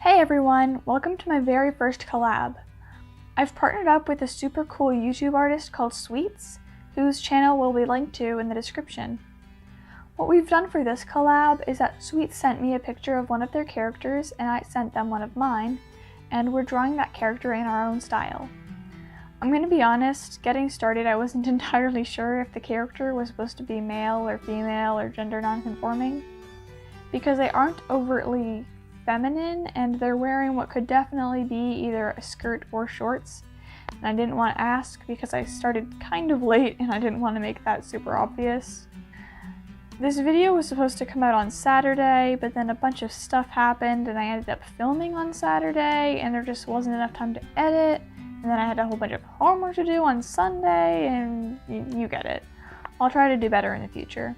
Hey everyone, welcome to my very first collab. I've partnered up with a super cool YouTube artist called Sweets, whose channel will be linked to in the description. What we've done for this collab is that Sweets sent me a picture of one of their characters and I sent them one of mine, and we're drawing that character in our own style. I'm gonna be honest, getting started I wasn't entirely sure if the character was supposed to be male or female or gender non-conforming, because they aren't overtly feminine and they're wearing what could definitely be either a skirt or shorts, and I didn't want to ask because I started kind of late and I didn't want to make that super obvious. This video was supposed to come out on Saturday, but then a bunch of stuff happened and I ended up filming on Saturday and there just wasn't enough time to edit, and then I had a whole bunch of homework to do on Sunday, and you get it. I'll try to do better in the future.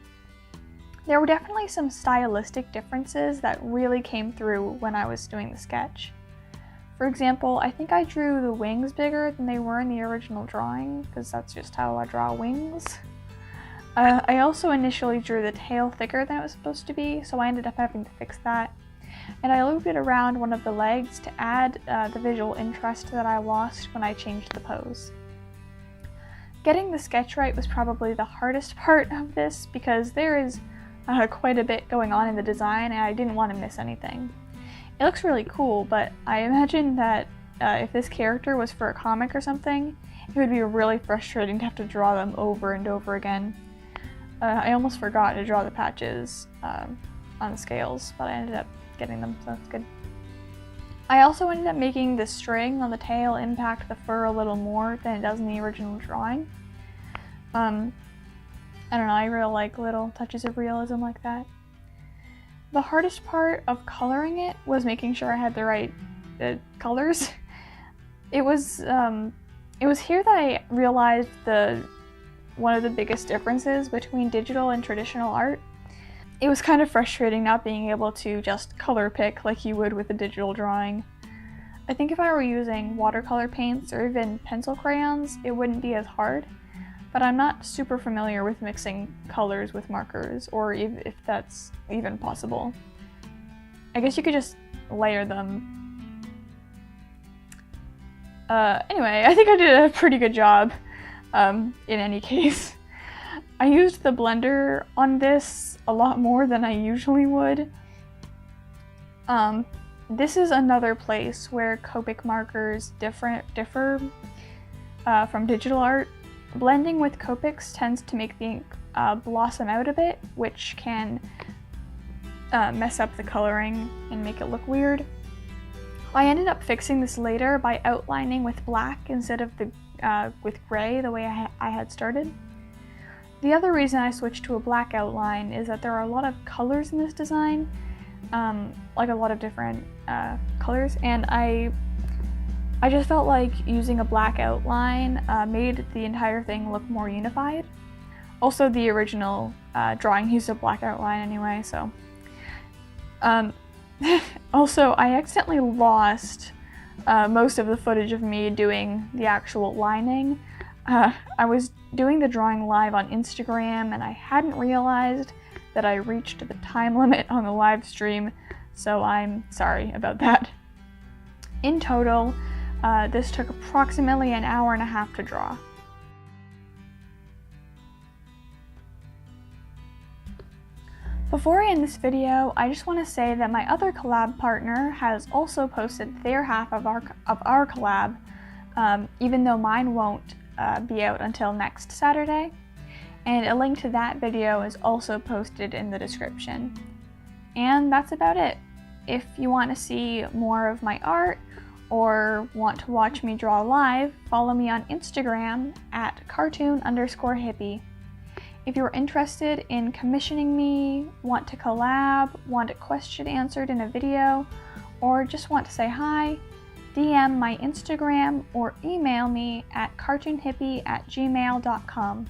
There were definitely some stylistic differences that really came through when I was doing the sketch. For example, I think I drew the wings bigger than they were in the original drawing, because that's just how I draw wings. I also initially drew the tail thicker than it was supposed to be, so I ended up having to fix that. And I looped it around one of the legs to add the visual interest that I lost when I changed the pose. Getting the sketch right was probably the hardest part of this, because there is quite a bit going on in the design and I didn't want to miss anything. It looks really cool, but I imagine that if this character was for a comic or something, it would be really frustrating to have to draw them over and over again. I almost forgot to draw the patches on the scales, but I ended up getting them, so that's good. I also ended up making the string on the tail impact the fur a little more than it does in the original drawing. I don't know, I really like little touches of realism like that. The hardest part of coloring it was making sure I had the right colors. It was here that I realized one of the biggest differences between digital and traditional art. It was kind of frustrating not being able to just color pick like you would with a digital drawing. I think if I were using watercolor paints or even pencil crayons, it wouldn't be as hard. But I'm not super familiar with mixing colors with markers, or if that's even possible. I guess you could just layer them. Anyway, I think I did a pretty good job, in any case. I used the blender on this a lot more than I usually would. This is another place where Copic markers differ from digital art. Blending with Copics tends to make the ink blossom out a bit, which can mess up the coloring and make it look weird. I ended up fixing this later by outlining with black instead of with gray the way I had started. The other reason I switched to a black outline is that there are a lot of colors in this design, like a lot of different colors, and I just felt like using a black outline made the entire thing look more unified. Also, the original drawing used a black outline anyway, so. Also, I accidentally lost most of the footage of me doing the actual lining. I was doing the drawing live on Instagram and I hadn't realized that I reached the time limit on the live stream, so I'm sorry about that. In total, this took approximately an hour and a half to draw. Before I end this video, I just want to say that my other collab partner has also posted their half of our collab, even though mine won't be out until next Saturday, and a link to that video is also posted in the description. And that's about it. If you want to see more of my art, or want to watch me draw live, follow me on Instagram at cartoon_hippie. If you're interested in commissioning me, want to collab, want a question answered in a video, or just want to say hi, DM my Instagram or email me at cartoonhippie@gmail.com.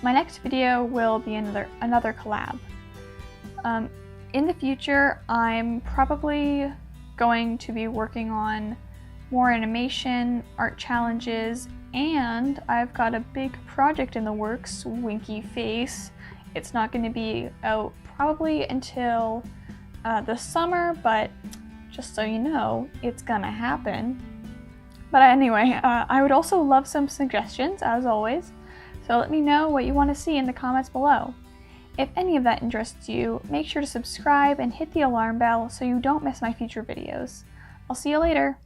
My next video will be another collab. In the future, I'm probably going to be working on more animation, art challenges, and I've got a big project in the works, winky face. It's not going to be out probably until the summer, but just so you know, it's gonna happen. But anyway, I would also love some suggestions, as always, so let me know what you want to see in the comments below. If any of that interests you, make sure to subscribe and hit the alarm bell so you don't miss my future videos. I'll see you later!